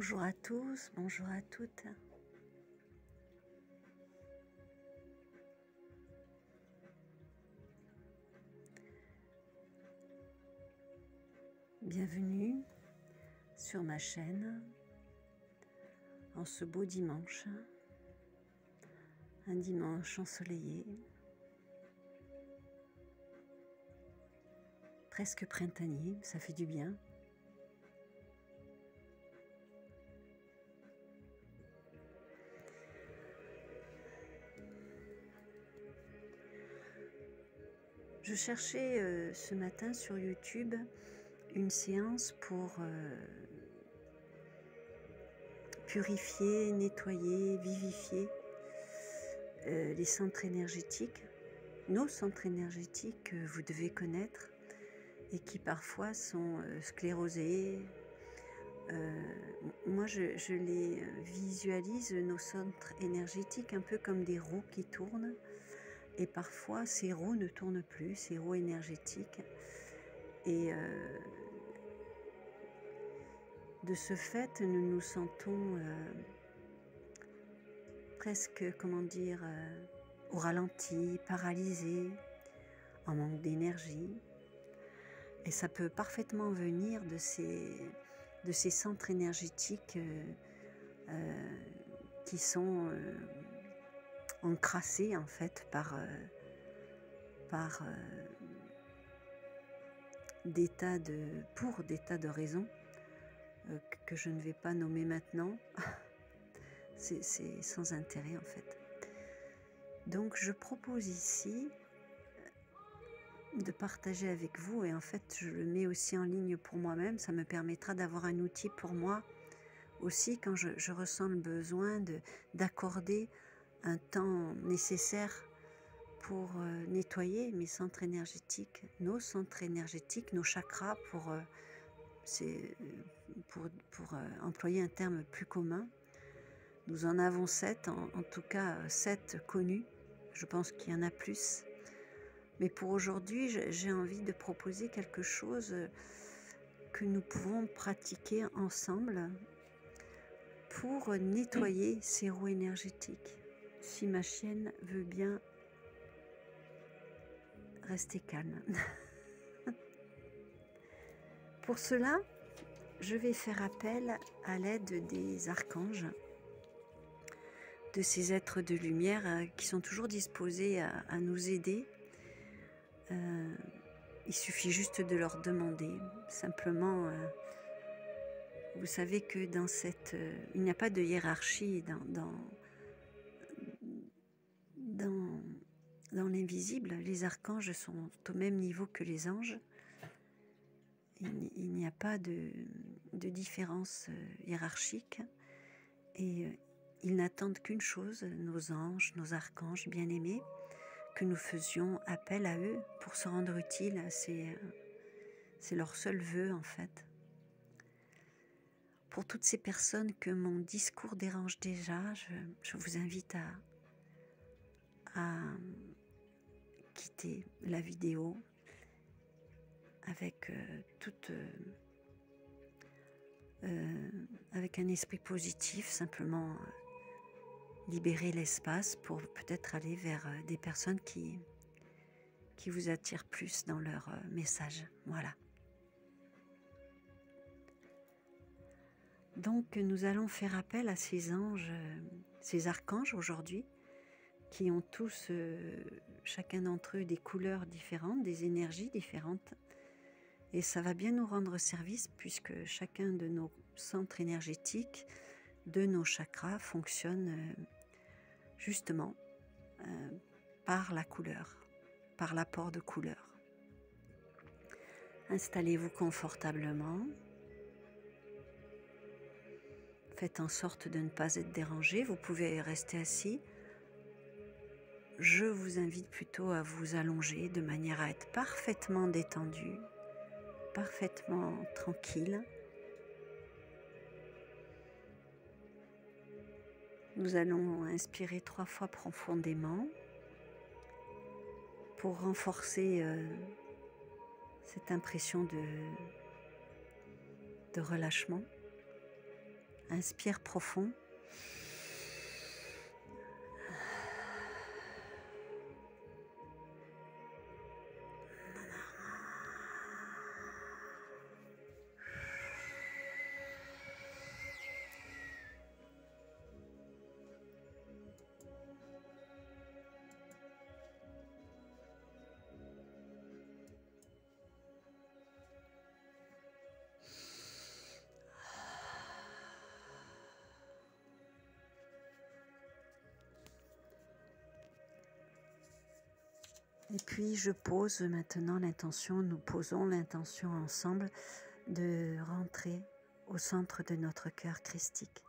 Bonjour à tous, bonjour à toutes. Bienvenue sur ma chaîne en ce beau dimanche, un dimanche ensoleillé, presque printanier, ça fait du bien. Je cherchais ce matin sur YouTube une séance pour purifier, nettoyer, vivifier les centres énergétiques, nos centres énergétiques que vous devez connaître et qui parfois sont sclérosés. Moi, je les visualise, nos centres énergétiques, un peu comme des roues qui tournent. Et parfois, ces roues ne tournent plus, ces roues énergétiques. Et de ce fait, nous nous sentons presque, comment dire, au ralenti, paralysés, en manque d'énergie. Et ça peut parfaitement venir de ces centres énergétiques qui sont encrassés en fait par des tas de raisons que je ne vais pas nommer maintenant. C'est sans intérêt en fait. Donc je propose ici de partager avec vous, et en fait je le mets aussi en ligne pour moi-même, ça me permettra d'avoir un outil pour moi aussi quand je ressens le besoin d'accorder un temps nécessaire pour nettoyer mes centres énergétiques, nos centres énergétiques, nos chakras, pour employer un terme plus commun. Nous en avons 7, en tout cas 7 connus, je pense qu'il y en a plus. Mais pour aujourd'hui, j'ai envie de proposer quelque chose que nous pouvons pratiquer ensemble pour nettoyer ces roues énergétiques. Si ma chienne veut bien rester calme. Pour cela, je vais faire appel à l'aide des archanges, de ces êtres de lumière qui sont toujours disposés à nous aider. Il suffit juste de leur demander, simplement. Vous savez que il n'y a pas de hiérarchie dans l'invisible. Les archanges sont au même niveau que les anges. Il n'y a pas de différence hiérarchique. Et ils n'attendent qu'une chose, nos anges, nos archanges bien-aimés, que nous faisions appel à eux pour se rendre utiles. C'est leur seul vœu en fait. Pour toutes ces personnes que mon discours dérange déjà, je vous invite à quitter la vidéo avec avec un esprit positif, simplement libérer l'espace pour peut-être aller vers des personnes qui vous attirent plus dans leur message. Voilà. Donc nous allons faire appel à ces anges, ces archanges aujourd'hui, qui ont tous, chacun d'entre eux, des couleurs différentes, des énergies différentes. Et ça va bien nous rendre service puisque chacun de nos centres énergétiques, de nos chakras, fonctionne justement par la couleur, par l'apport de couleur. Installez-vous confortablement. Faites en sorte de ne pas être dérangé. Vous pouvez rester assis. Je vous invite plutôt à vous allonger de manière à être parfaitement détendu, parfaitement tranquille. Nous allons inspirer 3 fois profondément pour renforcer cette impression de relâchement. Inspire profond. Et puis je pose maintenant l'intention, nous posons l'intention ensemble de rentrer au centre de notre cœur christique.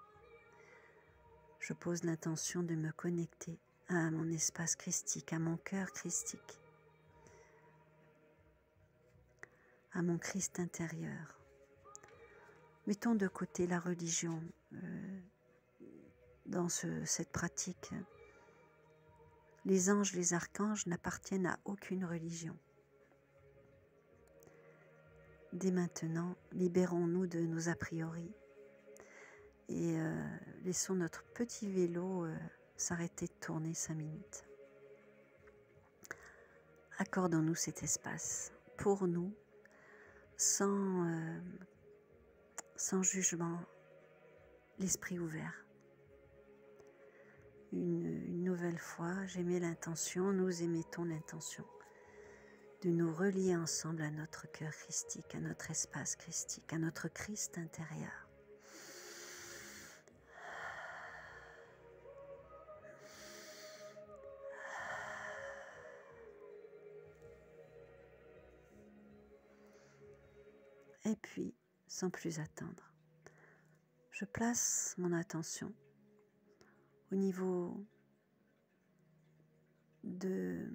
Je pose l'intention de me connecter à mon espace christique, à mon cœur christique, à mon Christ intérieur. Mettons de côté la religion dans cette pratique. Les anges, les archanges n'appartiennent à aucune religion. Dès maintenant, libérons-nous de nos a priori et laissons notre petit vélo s'arrêter de tourner 5 minutes. Accordons-nous cet espace pour nous, sans jugement, l'esprit ouvert. Une nouvelle fois, j'émets l'intention, nous émettons l'intention de nous relier ensemble à notre cœur christique, à notre espace christique, à notre Christ intérieur. Et puis, sans plus attendre, je place mon attention au niveau de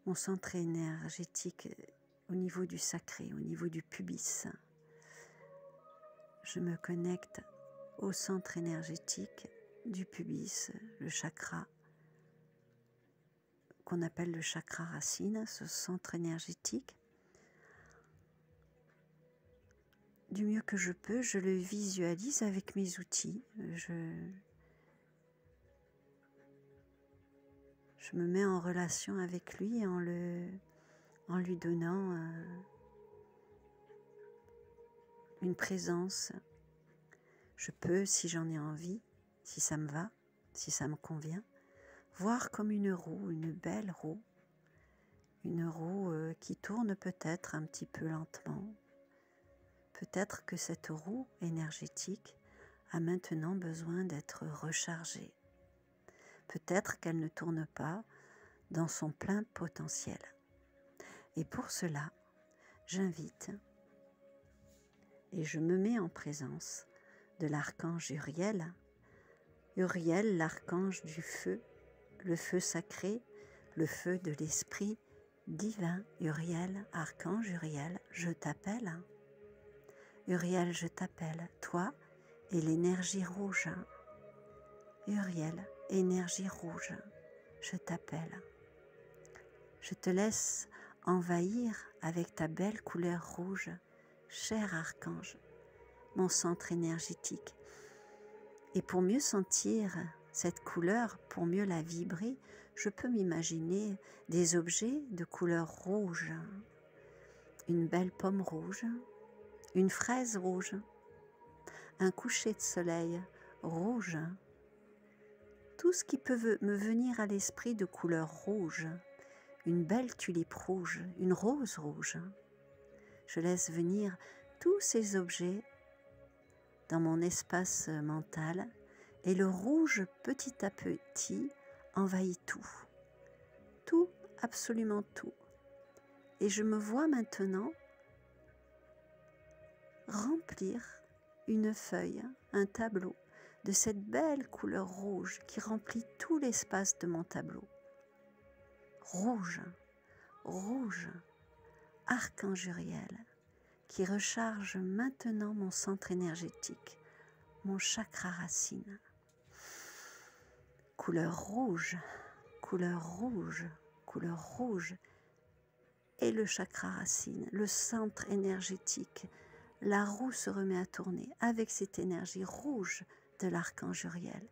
mon centre énergétique, au niveau du sacré, au niveau du pubis. Je me connecte au centre énergétique du pubis, le chakra qu'on appelle le chakra racine, ce centre énergétique. Du mieux que je peux, je le visualise avec mes outils. Je me mets en relation avec lui en lui donnant une présence. Je peux, si j'en ai envie, si ça me va, si ça me convient, voir comme une roue, une belle roue, une roue qui tourne peut-être un petit peu lentement. Peut-être que cette roue énergétique a maintenant besoin d'être rechargée. Peut-être qu'elle ne tourne pas dans son plein potentiel. Et pour cela, j'invite et je me mets en présence de l'archange Uriel. Uriel, l'archange du feu, le feu sacré, le feu de l'esprit divin. Uriel, archange Uriel, je t'appelle. Uriel, je t'appelle, toi et l'énergie rouge. Uriel, énergie rouge, je t'appelle. Je te laisse envahir avec ta belle couleur rouge, cher archange, mon centre énergétique. Et pour mieux sentir cette couleur, pour mieux la vibrer, je peux m'imaginer des objets de couleur rouge. Une belle pomme rouge, une fraise rouge, un coucher de soleil rouge, tout ce qui peut me venir à l'esprit de couleur rouge, une belle tulipe rouge, une rose rouge. Je laisse venir tous ces objets dans mon espace mental et le rouge petit à petit envahit tout, tout, absolument tout. Et je me vois maintenant remplir une feuille, un tableau de cette belle couleur rouge qui remplit tout l'espace de mon tableau. Rouge, rouge, archange Uriel, qui recharge maintenant mon centre énergétique, mon chakra racine. Couleur rouge, couleur rouge, couleur rouge, et le chakra racine, le centre énergétique, La roue se remet à tourner avec cette énergie rouge de l'archange Uriel.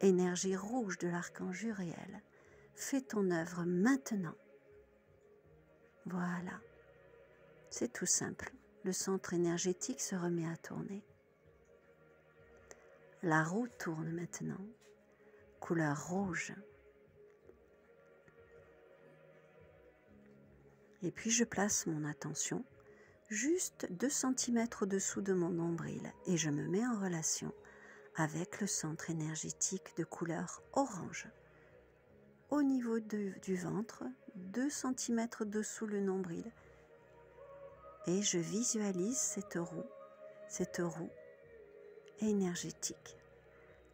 Énergie rouge de l'archange Uriel. Fais ton œuvre maintenant. Voilà. C'est tout simple. Le centre énergétique se remet à tourner. La roue tourne maintenant. Couleur rouge. Et puis je place mon attention juste 2 cm au-dessous de mon nombril et je me mets en relation avec le centre énergétique de couleur orange. Au niveau du ventre, 2 cm dessous le nombril. Et je visualise cette roue énergétique.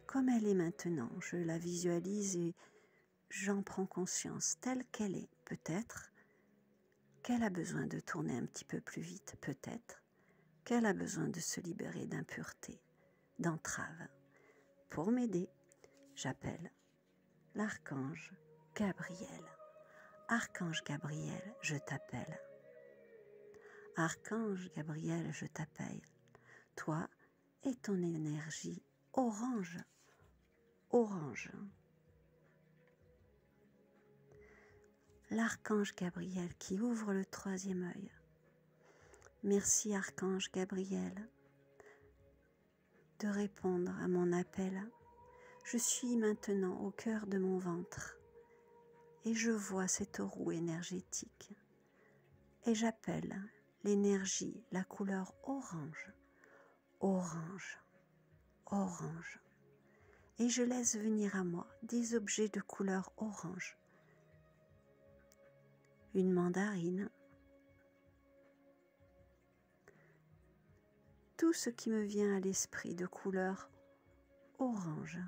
Comme elle est maintenant, je la visualise et j'en prends conscience telle qu'elle est. Peut-être qu'elle a besoin de tourner un petit peu plus vite, peut-être qu'elle a besoin de se libérer d'impuretés, d'entraves. Pour m'aider, j'appelle l'archange Gabriel. Archange Gabriel, je t'appelle. Archange Gabriel, je t'appelle. Toi et ton énergie orange. Orange. L'archange Gabriel qui ouvre le 3e œil. Merci Archange Gabriel de répondre à mon appel. Je suis maintenant au cœur de mon ventre et je vois cette roue énergétique et j'appelle l'énergie, la couleur orange, orange, orange. Et je laisse venir à moi des objets de couleur orange. Une mandarine. Tout ce qui me vient à l'esprit de couleur orange.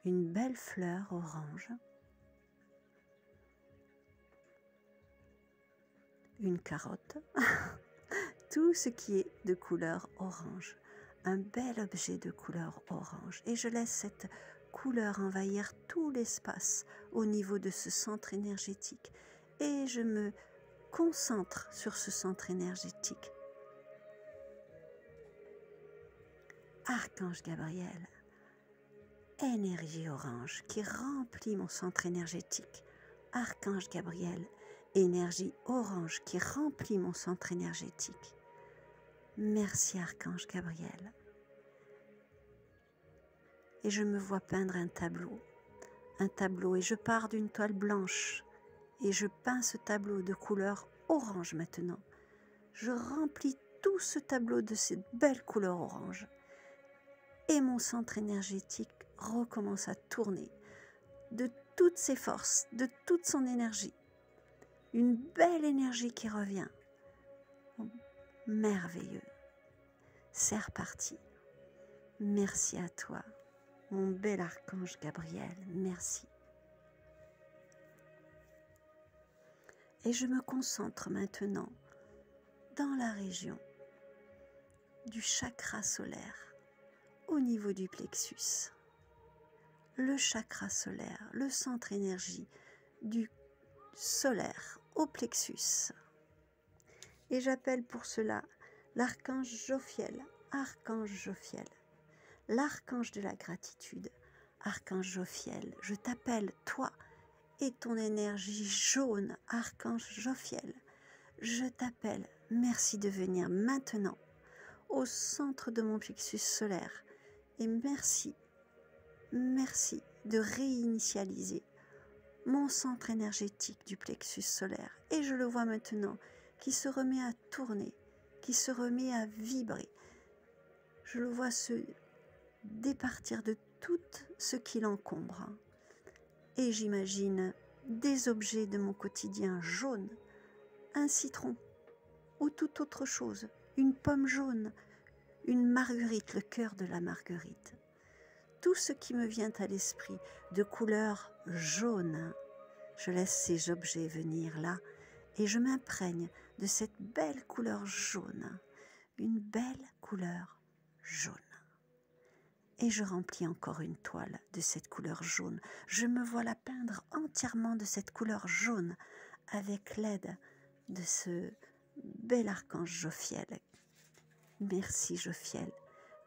Une belle fleur orange. Une carotte. Tout ce qui est de couleur orange. Un bel objet de couleur orange. Et je laisse cette couleur envahir tout l'espace au niveau de ce centre énergétique. Et je me concentre sur ce centre énergétique. Archange Gabriel, énergie orange qui remplit mon centre énergétique. Archange Gabriel, énergie orange qui remplit mon centre énergétique. Merci Archange Gabriel. Et je me vois peindre un tableau et je pars d'une toile blanche et je peins ce tableau de couleur orange maintenant. Je remplis tout ce tableau de cette belle couleur orange et mon centre énergétique recommence à tourner de toutes ses forces, de toute son énergie. Une belle énergie qui revient. Merveilleux. C'est reparti. Merci à toi, mon bel archange Gabriel. Merci. Et je me concentre maintenant dans la région du chakra solaire, au niveau du plexus. Le chakra solaire, le centre énergie du solaire au plexus. Et j'appelle pour cela l'archange Jophiel, archange Jophiel, l'archange de la gratitude. Archange Jophiel, je t'appelle, toi et ton énergie jaune, archange Jophiel. Je t'appelle, merci de venir maintenant au centre de mon plexus solaire. Et merci de réinitialiser mon centre énergétique du plexus solaire. Et je le vois maintenant qui se remet à tourner, qui se remet à vibrer. Je le vois se départir de tout ce qui l'encombre. Et j'imagine des objets de mon quotidien jaune, un citron ou toute autre chose, une pomme jaune, une marguerite, le cœur de la marguerite. Tout ce qui me vient à l'esprit de couleur jaune, je laisse ces objets venir là et je m'imprègne de cette belle couleur jaune, une belle couleur jaune. Et je remplis encore une toile de cette couleur jaune. Je me vois la peindre entièrement de cette couleur jaune avec l'aide de ce bel archange Jophiel. Merci Jophiel,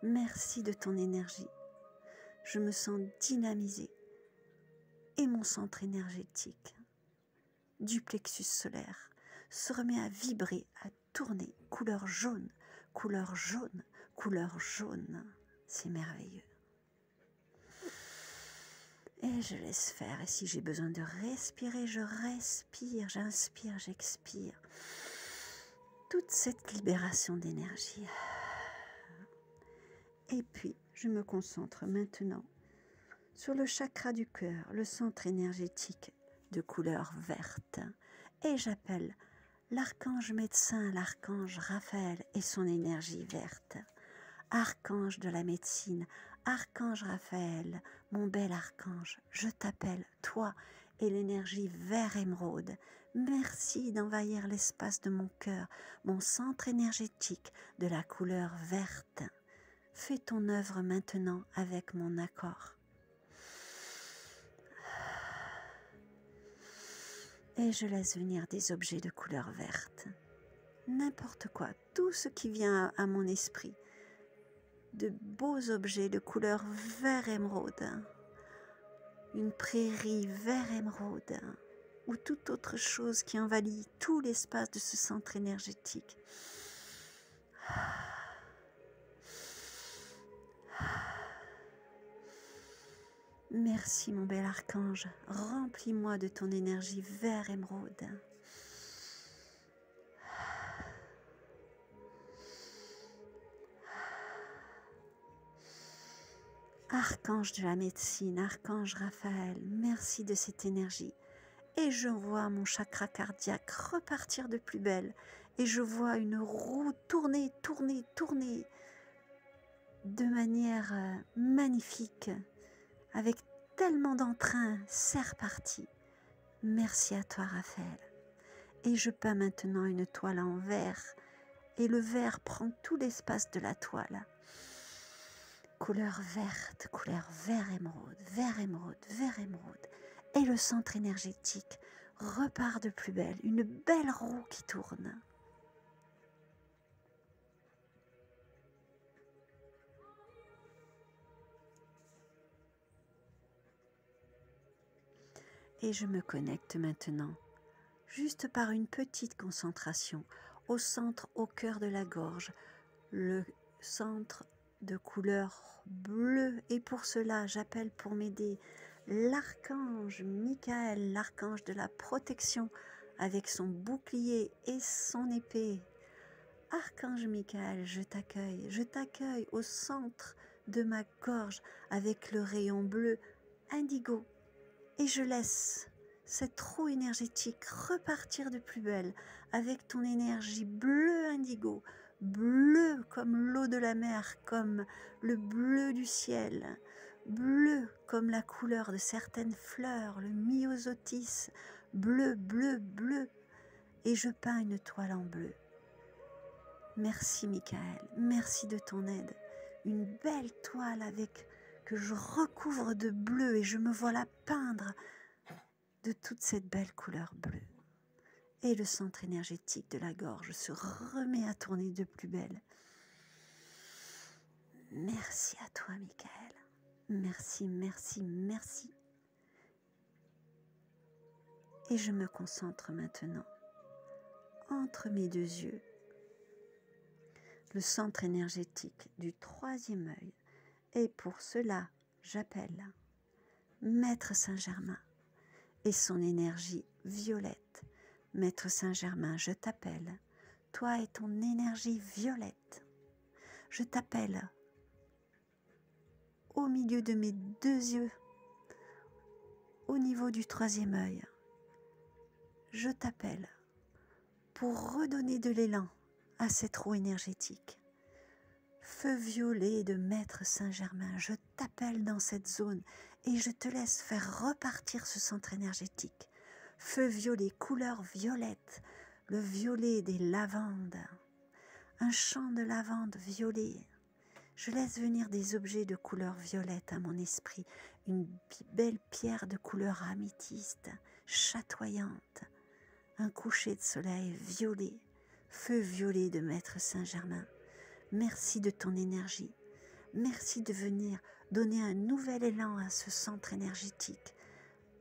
merci de ton énergie. Je me sens dynamisée et mon centre énergétique du plexus solaire se remet à vibrer, à tourner, couleur jaune, couleur jaune, couleur jaune. C'est merveilleux. Et je laisse faire. Et si j'ai besoin de respirer, je respire, j'inspire, j'expire. Toute cette libération d'énergie. Et puis, je me concentre maintenant sur le chakra du cœur, le centre énergétique de couleur verte. Et j'appelle l'archange médecin, l'archange Raphaël et son énergie verte. Archange de la médecine, archange Raphaël, mon bel archange, je t'appelle, toi et l'énergie vert émeraude. Merci d'envahir l'espace de mon cœur, mon centre énergétique de la couleur verte. Fais ton œuvre maintenant avec mon accord. Et je laisse venir des objets de couleur verte. N'importe quoi, tout ce qui vient à mon esprit. De beaux objets de couleur vert émeraude. Une prairie vert émeraude. Ou toute autre chose qui envahit tout l'espace de ce centre énergétique. Merci mon bel archange, remplis-moi de ton énergie vert émeraude. Archange de la médecine, archange Raphaël, merci de cette énergie. Et je vois mon chakra cardiaque repartir de plus belle. Et je vois une roue tourner, tourner, tourner de manière magnifique. Avec tellement d'entrain, c'est reparti. Merci à toi Raphaël. Et je peins maintenant une toile en vert. Et le vert prend tout l'espace de la toile. Couleur verte, couleur vert émeraude, vert émeraude, vert émeraude. Et le centre énergétique repart de plus belle. Une belle roue qui tourne. Et je me connecte maintenant, juste par une petite concentration, au centre, au cœur de la gorge, le centre de couleur bleue. Et pour cela, j'appelle pour m'aider l'archange Michael, l'archange de la protection, avec son bouclier et son épée. Archange Michael, je t'accueille au centre de ma gorge avec le rayon bleu indigo. Et je laisse cette roue énergétique repartir de plus belle avec ton énergie bleu indigo, bleu comme l'eau de la mer, comme le bleu du ciel, bleu comme la couleur de certaines fleurs, le myosotis, bleu, bleu, bleu. Et je peins une toile en bleu. Merci Michael, merci de ton aide. Une belle toile avec que je recouvre de bleu et je me vois la peindre de toute cette belle couleur bleue. Et le centre énergétique de la gorge se remet à tourner de plus belle. Merci à toi Michael. Merci, merci, merci. Et je me concentre maintenant entre mes deux yeux, le centre énergétique du troisième œil. Et pour cela, j'appelle Maître Saint-Germain et son énergie violette. Maître Saint-Germain, je t'appelle, toi et ton énergie violette. Je t'appelle au milieu de mes deux yeux, au niveau du troisième œil. Je t'appelle pour redonner de l'élan à cette roue énergétique. Feu violet de Maître Saint-Germain, je t'appelle dans cette zone et je te laisse faire repartir ce centre énergétique. Feu violet, couleur violette, le violet des lavandes, un champ de lavande violet. Je laisse venir des objets de couleur violette à mon esprit, une belle pierre de couleur améthyste, chatoyante, un coucher de soleil violet, feu violet de Maître Saint-Germain. Merci de ton énergie. Merci de venir donner un nouvel élan à ce centre énergétique.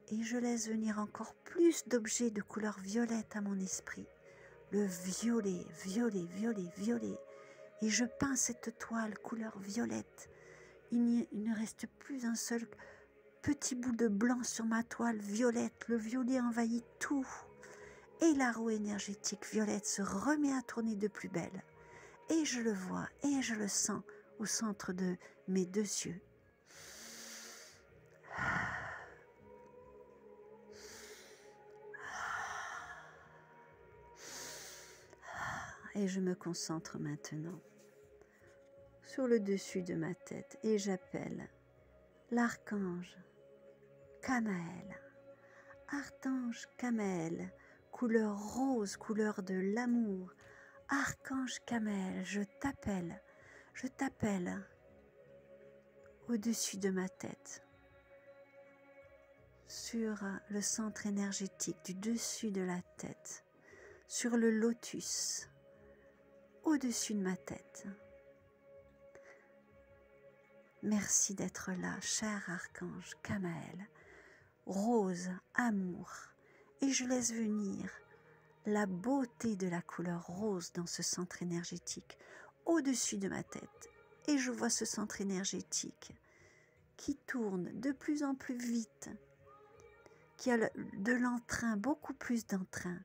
Et je laisse venir encore plus d'objets de couleur violette à mon esprit. Le violet, violet, violet, violet. Et je peins cette toile couleur violette. Il ne reste plus un seul petit bout de blanc sur ma toile violette. Le violet envahit tout. Et la roue énergétique violette se remet à tourner de plus belle. Et je le vois et je le sens au centre de mes deux yeux. Et je me concentre maintenant sur le dessus de ma tête et j'appelle l'archange Kamaël. Archange Kamaël, couleur rose, couleur de l'amour. Archange Kamaël, je t'appelle au-dessus de ma tête, sur le centre énergétique du dessus de la tête, sur le lotus, au-dessus de ma tête. Merci d'être là, cher archange Kamaël, rose, amour, et je laisse venir la beauté de la couleur rose dans ce centre énergétique, au-dessus de ma tête. Et je vois ce centre énergétique qui tourne de plus en plus vite, qui a de l'entrain, beaucoup plus d'entrain.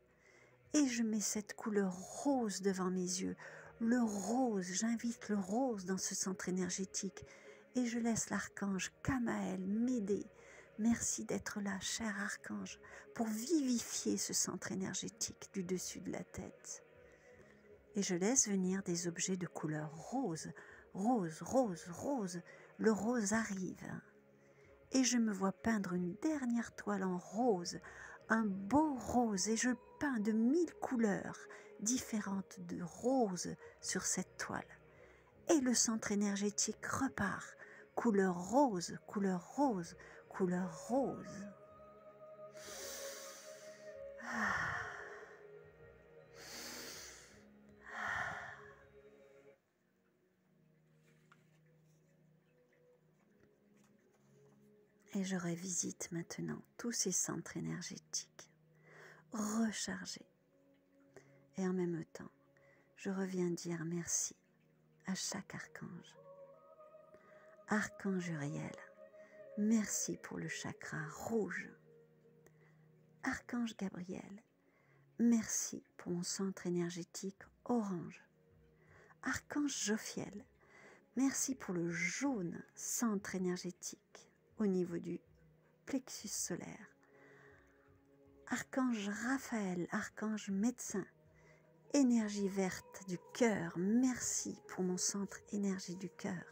Et je mets cette couleur rose devant mes yeux. Le rose, j'invite le rose dans ce centre énergétique. Et je laisse l'archange Kamaël m'aider. Merci d'être là, cher archange, pour vivifier ce centre énergétique du dessus de la tête. Et je laisse venir des objets de couleur rose, rose, rose, rose. Le rose arrive. Et je me vois peindre une dernière toile en rose, un beau rose, et je peins de 1000 couleurs différentes de rose sur cette toile. Et le centre énergétique repart, couleur rose, couleur rose, couleur rose. Et je revisite maintenant tous ces centres énergétiques, rechargés. Et en même temps, je reviens dire merci à chaque archange. Archange Uriel, merci pour le chakra rouge. Archange Gabriel, merci pour mon centre énergétique orange. Archange Jophiel, merci pour le jaune centre énergétique au niveau du plexus solaire. Archange Raphaël, archange médecin, énergie verte du cœur, merci pour mon centre énergie du cœur.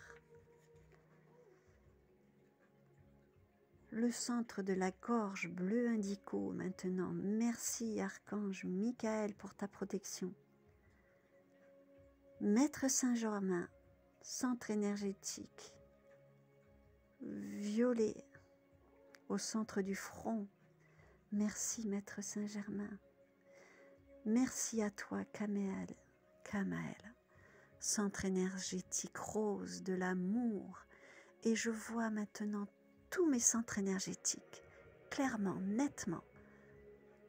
Le centre de la gorge bleu indigo maintenant, merci archange Michael pour ta protection. Maître Saint-Germain, centre énergétique, violet au centre du front, merci Maître Saint-Germain. Merci à toi Kamaël, centre énergétique rose de l'amour. Et je vois maintenant tous mes centres énergétiques, clairement, nettement,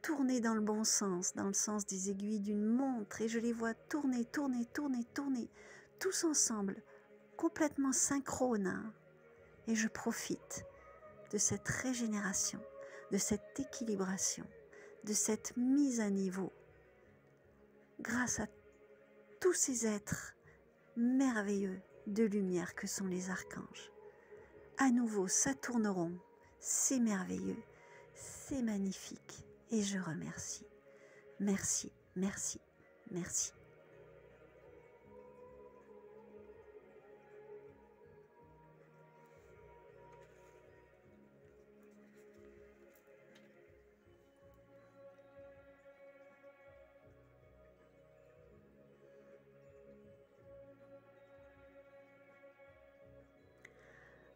tourner dans le bon sens, dans le sens des aiguilles d'une montre. Et je les vois tourner, tourner, tourner, tourner, tous ensemble, complètement synchrones. Et je profite de cette régénération, de cette équilibration, de cette mise à niveau, grâce à tous ces êtres merveilleux de lumière que sont les archanges. À nouveau, ça tourne rond, c'est merveilleux, c'est magnifique, et je remercie. Merci, merci, merci.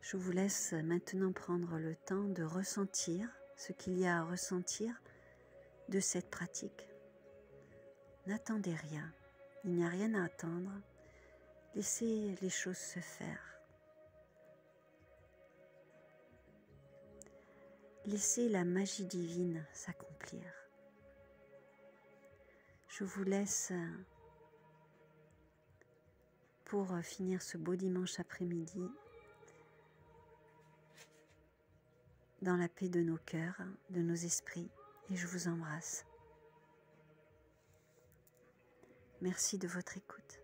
Je vous laisse maintenant prendre le temps de ressentir ce qu'il y a à ressentir de cette pratique. N'attendez rien, il n'y a rien à attendre. Laissez les choses se faire. Laissez la magie divine s'accomplir. Je vous laisse pour finir ce beau dimanche après-midi dans la paix de nos cœurs, de nos esprits, et je vous embrasse. Merci de votre écoute.